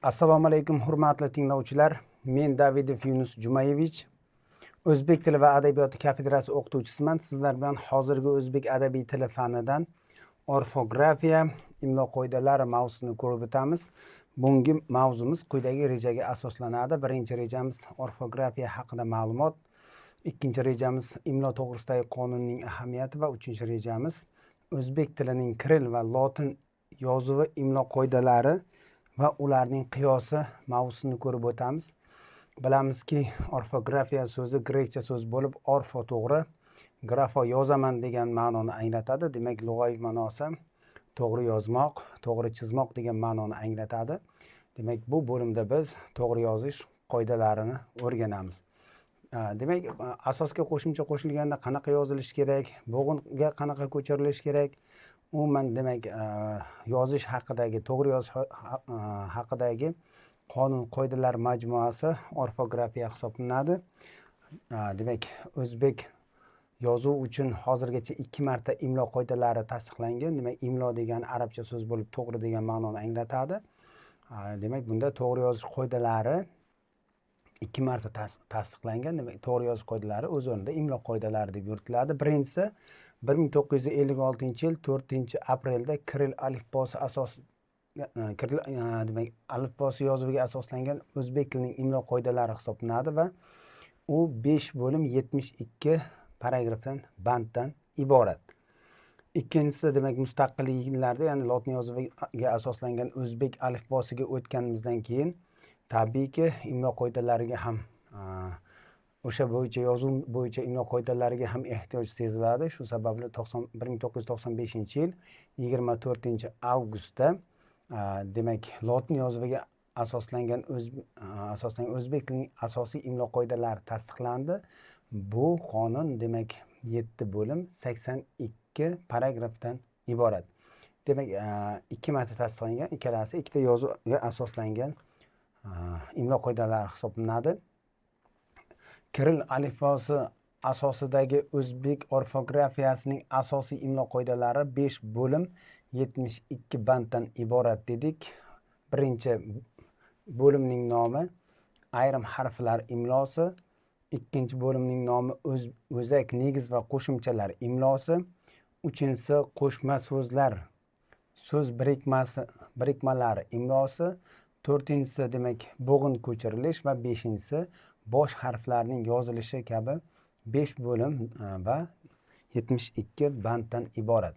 Assalomu alaykum, hurmatli tinglovchilar. Men Davidov Yunus Jumayevich, O'zbek tili va adabiyoti kafedrasi o'qituvchisiman. Sizlar bilan hozirgi o'zbek adabiy tili fanidan orfografiya, imlo qoidalari mavzusini ko'rib o'tamiz. Bugungi mavzumiz quyidagi rejaga asoslanadi. Birinchi rejamiz orfografiya haqida ma'lumot, ikkinchi rejamiz imlo to'g'risidagi qonunning ahamiyati va uchinchi rejamiz o'zbek tilining kiril va lotin yozuvi imlo qoidalari va ularning qiyosi mavzusini ko'rib o'tamiz. Bilamizki, orfografiya so'zi grekcha so'z bo'lib, orfo to'g'ri, grafo yozaman degan ma'noni anglatadi. Demak, lug'aviy ma'nosi to'g'ri yozmoq, to'g'ri chizmoq degan ma'noni anglatadi. Demak, bu bo'limda biz to'g'ri yozish qoidalarini o'rganamiz. Demak, asosga qo'shimcha qo'shilganda qanaqa yozilish kerak, bo'g'inga qanaqa ko'chirilish kerak, umuman demak yozish haqidagi, to'g'ri yozish haqidagi qonun qoidalar majmuasi orfografiya hisoblanadi. Demak, o'zbek yozuv uchun hozirgacha 2 marta imlo qoidalari tasdiqlangan. Demak, imlo degani arabcha so'z bo'lib, to'g'ri degan ma'noni anglatadi. Demak, bunda to'g'ri yozish qoidalari 2 marta tasdiqlangan. Demak, to'g'ri yozish qoidalari o'z o'rnida imlo qoidalari deb yuritiladi. Birinchisi 1956-yil 4-aprelda Kiril alifbosi demak, alifbosi yozuviga asoslangan o'zbek tilining imlo qoidalari hisoblanadi va u 5 bo'lim 72 paragrafdan, banddan iborat. Ikkinchisi, demak, mustaqillik yillarida, ya'ni lotin yozuviga asoslangan o'zbek alifbosiga o'tganimizdan keyin tabiiyki imlo qoidalariga ham o'sha bo'yicha yozuv bo'yicha imlo qoidalariga ham ehtiyoj seziladi. Shu sababli 1995-yil 24-avgustda demak, lotin yozuviga asoslangan o'zbek tilining asosiy imlo qoidalari tasdiqlandi. Bu qonun demak 7 bo'lim 82 paragrafdan iborat. Demak, 2 marta tasdiqlangan, ikkalasi ikkita yozuvga asoslangan imlo qoidalari hisoblanadi. Kiril alifbosi asosidagi o'zbek orfografiyasining asosiy imlo qoidalari 5 bo'lim 72 banddan iborat dedik. Birinchi bo'limning nomi ayrim harflar imlosi, ikkinchi bo'limning nomi o'zak, negiz va qo'shimchalar imlosi, uchinchisi qo'shma so'zlar, so'z birikmalari imlosi, to'rtinchisi demak bo'g'in ko'chirilish va beshinchisi bosh harflarning yozilishi kabi 5 bo'lim va 72 banddan iborat.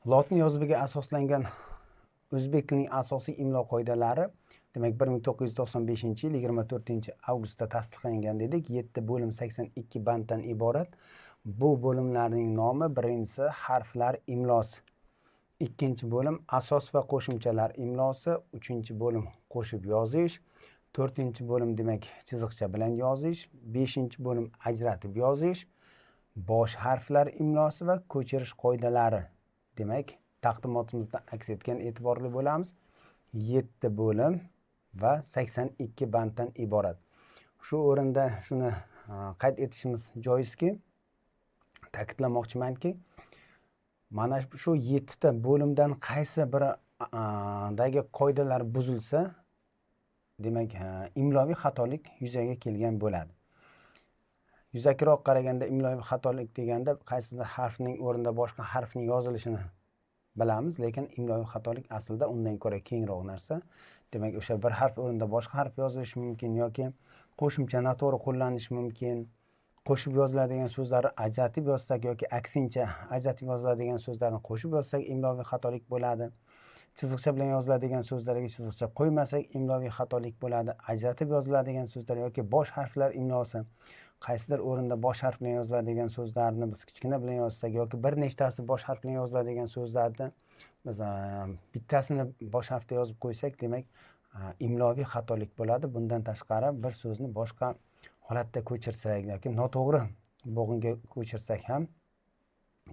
Lotin yozuviga asoslangan o'zbek tilining asosiy imlo qoidalari demak 1995-yil 24-avgustda tasdiqlangan dedik. 7 bo'lim 82 banddan iborat. Bu bo'limlarning nomi: birinchisi harflar imlosi, ikkinchi bo'lim asos va qo'shimchalar imlosi, uchinchi bo'lim qo'shib yozish, to'rtinchi bo'lim demak chiziqcha bilan yozish, beshinchi bo'lim ajratib yozish, bosh harflar imlosi va ko'chirish qoidalari. Demak, taqdimotimizda aks etgan e'tiborli bo'lamiz. 7 bo'lim va 82 banddan iborat. Shu o'rinda shuni qayd etishimiz joizki, ta'kidlamoqchimanki, mana shu 7 ta bo'limdan qaysi biridagi qoidalar buzilsa, demak, imloviy xatolik yuzaga kelgan bo'ladi. Yuzakroq qaraganda imloviy xatolik deganda qaysidir harfning o'rnida boshqa harfning yozilishini bilamiz, lekin imloviy xatolik aslida undan ko'ra kengroq narsa. Demak, o'sha bir harf o'rnida boshqa harf yozilishi mumkin yoki qo'shimcha noto'g'ri qo'llanishi mumkin. Qo'shib yoziladigan so'zlarni ajratib yozsak yoki aksincha ajratib yoziladigan so'zlarni qo'shib yozsak imloviy xatolik bo'ladi. Chiziqcha bilan yoziladigan so'zlarga chiziqcha qo'ymasak imloviy xatolik bo'ladi. Ajratib yoziladigan so'zlar yoki bosh harflar imlosi, qaysidir o'rinda bosh harf bilan yoziladigan so'zlarni biz kichkina bilan yozsak yoki bir nechtasi bosh harf bilan yoziladigan so'zlarni biz bittasini bosh harfda yozib qo'ysak, demak, imloviy xatolik bo'ladi. Bundan tashqari bir so'zni boshqa holatda ko'chirsak yoki noto'g'ri bo'g'inga ko'chirsak ham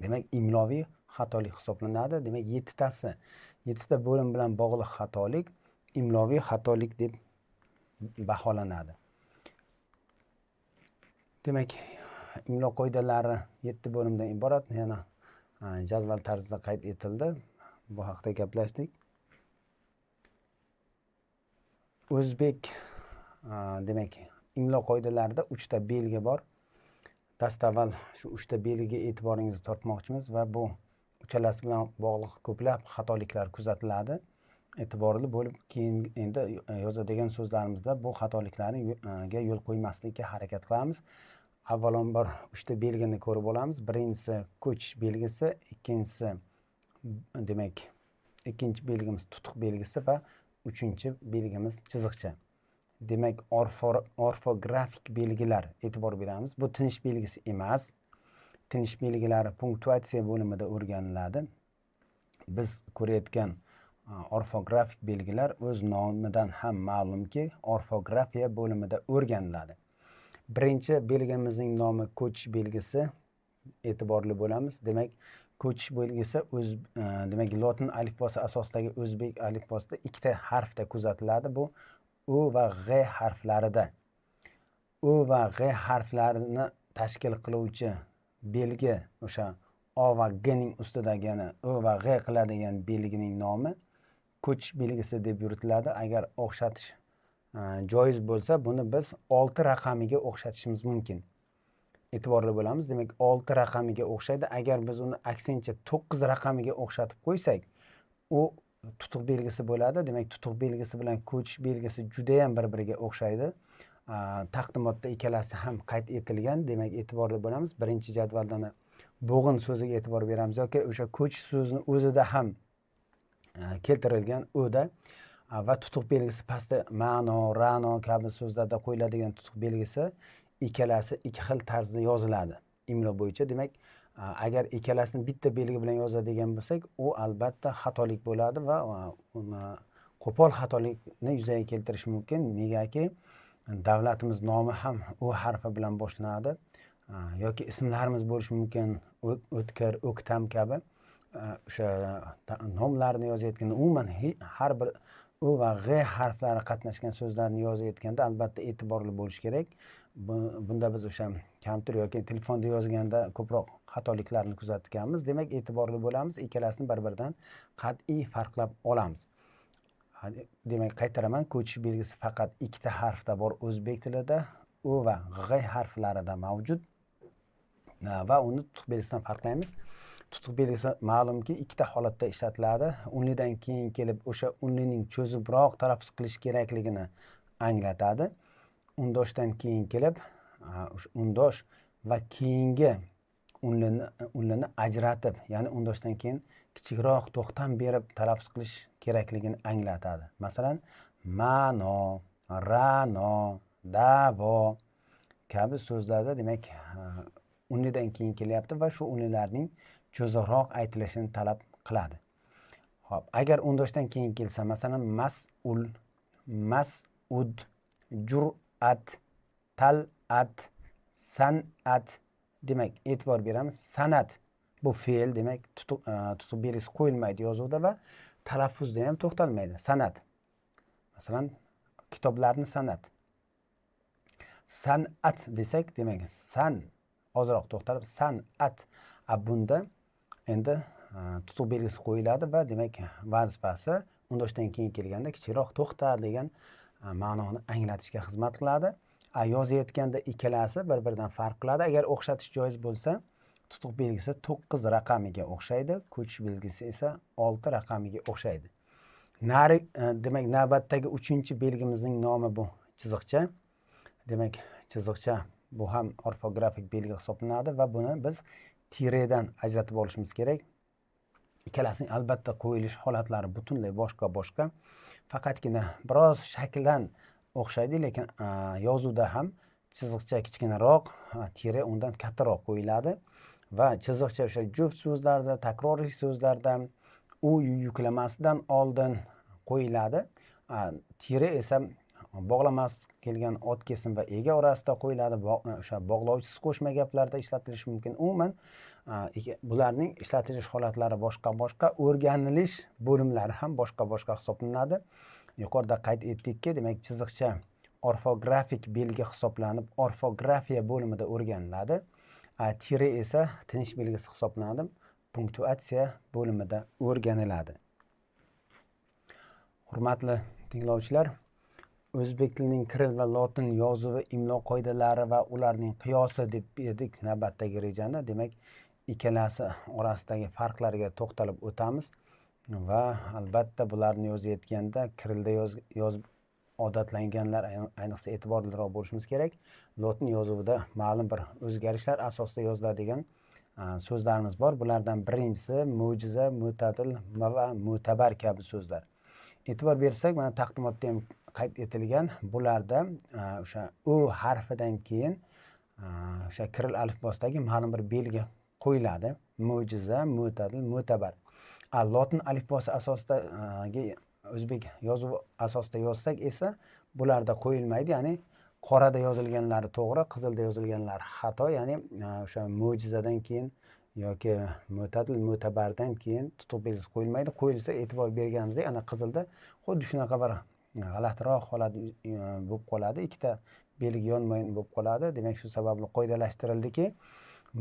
demak imloviy xatolik hisoblanadi. Demak, 7 ta bo'lim bilan bog'liq xatolik imloviy xatolik deb baholanadi. Demak, imlo qoidalari 7 bo'limdan iborat. Yana jadval tarzida qayd etildi. Bu haqida gaplashdik. o'zbek demak imlo qoidalarida 3 ta belgi bor. Dastavval shu 3 ta belgiga e'tiboringizni tortmoqchimiz va bu uchalasi bilan bog'liq ko'plab xatoliklar kuzatiladi. E'tiborli bo'lib, keyin endi yozadigan so'zlarimizda bu xatoliklarga yo'l qo'ymaslikka harakat qilamiz. Avvalambor 3 ta belgini ko'rib olamiz. Birinchisi ko'chish belgisi, ikkinchi belgimiz tutuq belgisi va uchinchi belgimiz chiziqcha. Demak, orfografik belgilar e'tibor beramiz. Bu tinish belgisi emas. Tinish belgilari punktuatsiya bo'limida o'rganiladi. Biz ko'rayotgan orfografik belgilar o'z nomidan ham ma'lumki, orfografiya bo'limida o'rganiladi. Birinchi belgimizning nomi ko'chish belgisi. E'tiborli bo'lamiz. Demak, ko'chish belgisi demak lotin alifbosi asosidagi o'zbek alifbosida ikkita harfda kuzatiladi. Bu U va G harflarida. U va G harflarini tashkil qiluvchi belgi o'sha O va G ning ustidagi U va G qiladigan belgining nomi ko'chish belgisi deb yuritiladi. Agar o'xshatish joiz bo'lsa, buni biz 6 raqamiga o'xshatishimiz mumkin. E'tiborli bo'lamiz. Demak, 6 raqamiga o'xshaydi. Agar biz uni aksincha 9 raqamiga o'xshatib qo'ysak, u tutuq belgisi bo'ladi. Demak, tutuq belgisi bilan ko'chish belgisi juda ham bir-biriga o'xshaydi. Taqdimotda ikkalasi ham qayd etilgan. Demak, e'tiborli bo'lamiz. Birinchi jadvaldan bo'g'in so'ziga e'tibor beramiz yoki o'sha ko'chish so'zini o'zida ham keltirilgan o'da va tutuq belgisi pastda ma'no, ra'no kabi so'zlarda qo'yiladigan tutuq belgisi ikkalasi ikki xil tarzda yoziladi imlo bo'yicha. Demak, agar ikkalasini bitta belgi bilan yozadigan bo'lsak, u albatta xatolik bo'ladi va qo'pol xatolikni yuzaga keltirishi mumkin. Negaki, davlatimiz nomi ham U harfi bilan boshlanadi yoki ismlarimiz bo'lishi mumkin, O'tkir, O'ktam kabi o'sha nomlarni yozayotganda umuman har bir U va G harflari qatnashgan so'zlarni yozayotganda albatta e'tiborli bo'lish kerak. Bunda biz o'sha kompyuter yoki telefonda yozganda ko'proq xatoliklarni kuzatganmiz. Demak, e'tiborli bo'lamiz. Ikkalasini bir-biridan qat'iy farqlab olamiz. Demak, qaytaraman. Ko'chish belgisi faqat ikkita harfda bor o'zbek tilida, U va G harflarida mavjud va uni tutuq belgisidan farqlaymiz. Tutuq belgisi ma'lumki ikkita holatda ishlatiladi. Unlidan keyin kelib o'sha unlining cho'zibroq talaffuz qilish kerakligini anglatadi. Undoshdan keyin kelib undosh va keyingi unlini ajratib, ya'ni undoshdan keyin kichikroq to'xtam berib talaffuz qilish kerakligini anglatadi. Masalan, ma'no, ra'no, da'vo kabi so'zlarda demak unlidan keyin kelyapti va shu unlilarning cho'ziqroq aytilishini talab qiladi. Xo'p, agar undoshdan keyin kelsa, masalan, mas'ul, mas'ud, jur'at, tal'at, san'at, demak e'tibor beramiz. San'at bu fe'l, demak tutuq belgisi qo'yilmaydi yozuvda va talaffuzda ham to'xtalmaydi. San'at. Masalan, kitoblarni san'at. San'at desak, demak san ozroq to'xtalib san'at. Bunda endi tutuq belgisi qo'yiladi va demak vazifasi undoshdan keyin kelganda kichikroq to'xta degan ma'noni anglatishga xizmat qiladi. Yozayotganda ikkalasi bir-biridan farq qiladi. Agar o'xshatish joiz bo'lsa, tutuq belgisi 9 raqamiga o'xshaydi, ko'chish belgisi esa 6 raqamiga o'xshaydi. Demak, navbatdagi 3-chi belgimizning nomi bu chiziqcha. Demak, chiziqcha bu ham orfografik belgi hisoblanadi va buni biz tiredan ajratib olishimiz kerak. Ikkalasining albatta qo'yilish holatlari butunlay boshqa. Faqatgina biroz shakldan o'xshaydi, lekin yozuvda ham chiziqcha kichkinaroq, tire undan kattaroq qo'yiladi va chiziqcha o'sha juft so'zlarda, takroriy so'zlarda u yuklamasidan oldin qo'yiladi. Tire esa bog'lamas kelgan ot kesim va ega orasida qo'yiladi. O'sha bog'lovchisiz qo'shma gaplarda ishlatilishi mumkin. Umuman bularning ishlatilish holatlari boshqa, o'rganilish bo'limlari ham boshqa hisoblanadi. Yuqorida qayd etdikki, demak chiziqcha orfografik belgi hisoblanib, orfografiya bo'limida o'rganiladi. Tire esa tinish belgisi hisoblanib, punktuatsiya bo'limida o'rganiladi. Hurmatli tinglovchilar, o'zbek tilining kiril va lotin yozuvi, imlo qoidalari va ularning qiyosi deb edik navbatdagi rejani. Demak, ikkalasi orasidagi farqlarga to'xtalib o'tamiz va albatta bularni yozayotganda kirilda yozib odatlanganlar ayniqsa e'tiborliroq bo'lishimiz kerak. Lotin yozuvida ma'lum bir o'zgarishlar asosida yoziladigan so'zlarimiz bor. Bulardan birinchisi mo'jiza, mo'tadil va mo'tabar kabi so'zlar. E'tibor bersak, mana taqdimotda ham qayd etilgan, bularda o'sha o harfidan keyin o'sha kiril alifbosidagi ma'lum bir belgi qo'yiladi. Mo'jiza, mo'tadil, mo'tabar. Lotin alifbosi asosidagi o'zbek yozuvi asosida yozsak esa bularda qo'yilmaydi. Ya'ni qorada yozilganlari to'g'ri, qizilda yozilganlari xato. Ya'ni o'sha mo'jizadan keyin yoki mo'tadil, mo'tabardan keyin tutuq belgisi qo'yilmaydi. Qo'yilsa e'tibor berganimizdek, ana qizilda xuddi shunaqa bir g'alatiroq holat bo'lib qoladi. Ikkita belgi yonma-yon bo'lib qoladi. Demak, shu sababli qoidalashtirildiki,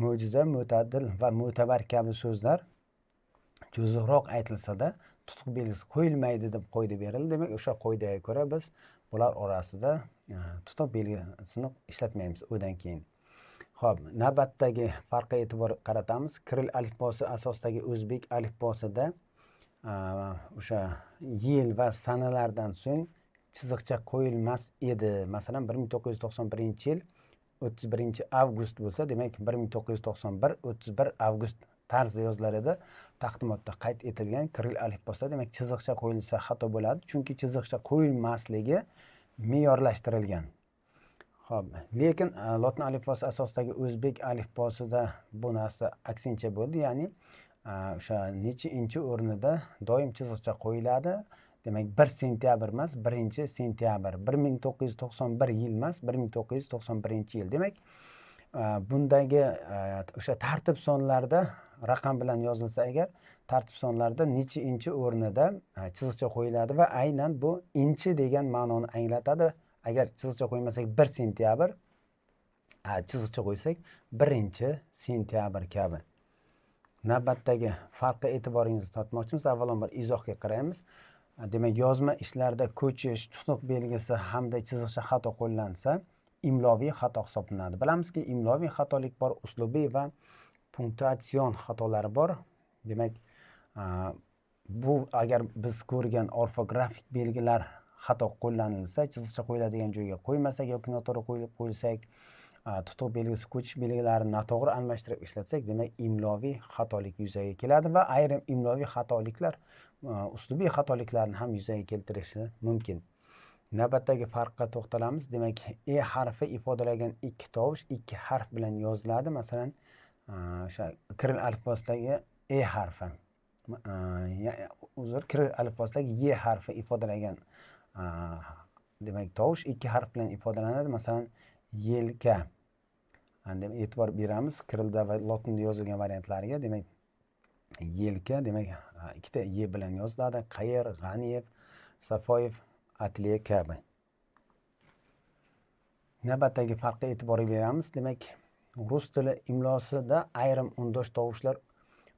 mo'jiza, mo'tadil va mo'tabar kabi so'zlar cho'ziqroq aytilsa-da tutuq belgisi qo'yilmaydi deb qoida berildi. Demak, o'sha qoidaga ko'ra biz bular orasida tutuq belgisini ishlatmaymiz o'dan keyin. Xo'p, navbatdagi farqqa e'tibor qaratamiz. Kiril alifbosi asosidagi o'zbek alifbosida o'sha yil va sanalardan so'ng chiziqcha qo'yilmas edi. Masalan, 1991-yil 31-avgust bo'lsa, demak 1991 31 avgust tarzda yozilar edi. Taqdimotda qayd etilgan kiril alifbosida demak chiziqcha qo'yilsa xato bo'ladi, chunki chiziqcha qo'yilmasligi me'yorlashtirilgan. Xo'p, lekin lotin alifbosi asosidagi o'zbek alifbosida bu narsa aksincha bo'ldi. Ya'ni o'sha necha o'rnida doim chiziqcha qo'yiladi. Demak, 1 sentyabr emas, 1-sentyabr, 1991 yil emas, 1991-yil. Demak, bundagi o'sha tartib sonlarida raqam bilan yozilsa agar, tartib sonlarida necha o'rnida chiziqcha qo'yiladi va aynan bu inchi degan ma'noni anglatadi. Agar chiziqcha qo'ymasak 1 sentyabr, chiziqcha qo'ysak 1-sentyabr kabi. Navbatdagi farqqa e'tiboringizni tortmoqchimiz. Avvalambor izohga qaraymiz. Demak, yozma ishlarda ko'chish, tutuq belgisi hamda chiziqcha xato qo'llansa, imloviy xato hisoblanadi. Bilamizki, imloviy xatolik bor, uslubiy va punktuatsion xatolari bor. Demak, bu agar biz ko'rgan orfografik belgilar xato qo'llanilsa, chiziqcha qo'yiladigan joyga qo'ymasak yoki noto'g'ri qo'yilsak, tutuq belgisi, ko'chish belgilarini noto'g'ri almashtirib ishlatsak, demak imloviy xatolik yuzaga keladi va ayrim imloviy xatoliklar uslubiy xatoliklarni ham yuzaga keltirishi mumkin. Navbatdagi farqqa to'xtalamiz. Demak, e harfi ifodalagan ikki tovush ikki harf bilan yoziladi. Masalan, o'sha kiril alifbosidagi e harfi, kiril alifbosidagi y harfi ifodalagan demak tovush ikki harf bilan ifodalanadi. Masalan, yelka. Demak, e'tibor beramiz kirilda va lotinda yozilgan variantlariga. Demak, yelka demak ikkita y bilan yoziladi. Qayer, G'aniyev, Safoyev, Atliya kabi. Navbatdagi farqqa e'tibor beramiz. Demak, rus tili imlosida ayrim undosh tovushlar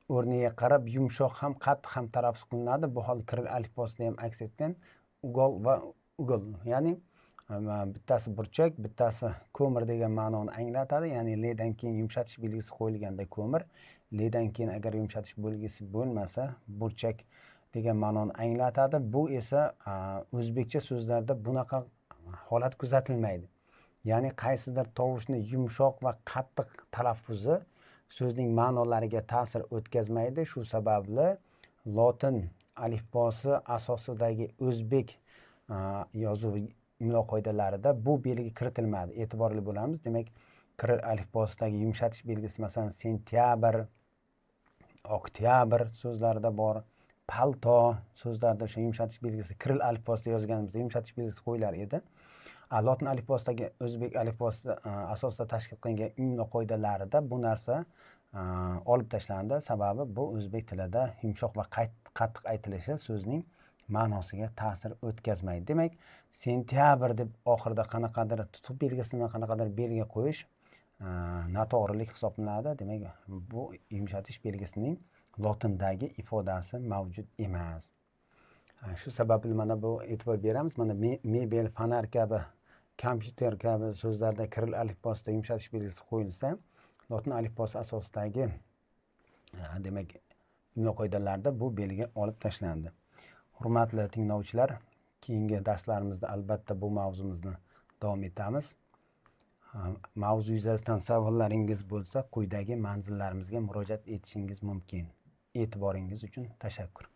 o'rniga qarab yumshoq ham qattiq ham talaffuz qilinadi. Bu hol kiril alifbosida ham aks etgan. Ugol va ugol, ya'ni bittasi burchak, bittasi ko'mir degan ma'noni anglatadi. Ya'ni ledan keyin yumshatish belgisi qo'yilganda ko'mir, ledan keyin agar yumshatish belgisi bo'lmasa burchak degan ma'noni anglatadi. Bu esa o'zbekcha so'zlarda bunaqa holat kuzatilmaydi. Ya'ni qaysidir tovushni yumshoq va qattiq talaffuzi so'zning ma'nolariga ta'sir o'tkazmaydi. Shu sababli lotin alifbosi asosidagi o'zbek yozuv imlo qoidalarida bu belgi kiritilmadi. E'tiborli bo'lamiz. Demak, kiril alifbosidagi yumshatish belgisi masalan sentyabr, oktyabr so'zlarida bor. Palto so'zlarida o'sha yumshatish belgisi kiril alifbosida yozganimizda yumshatish belgisi qo'yilar edi. Lotin alifbosidagi o'zbek alifbosi asosida tashkil qilingan imlo qoidalarida bu narsa olib tashlandi. Sababi bu o'zbek tilida yumshoq va qattiq aytilishi so'zning ma'nosiga ta'sir o'tkazmaydi. Demak, sentyabr deb oxirida qanaqadir tutuq belgisini qanaqadir belgi qo'yish noto'g'rilik hisoblanadi. Demak, bu yumshatish belgisining lotindagi ifodasi mavjud emas. Shu sababli mana bu e'tibor beramiz. Mana mebel, fonar kabi, kompyuter kabi so'zlarda kiril alifbosida yumshatish belgisi qo'yilsa, lotin alifbosi asosidagi demak imlo qoidalarida bu belgi olib tashlandi. Hurmatli tinglovchilar, keyingi darslarimizda albatta bu mavzumizni davom etamiz. Mavzu yuzasidan savollaringiz bo'lsa, quyidagi manzillarimizga murojaat etishingiz mumkin. E'tiboringiz uchun tashakkur.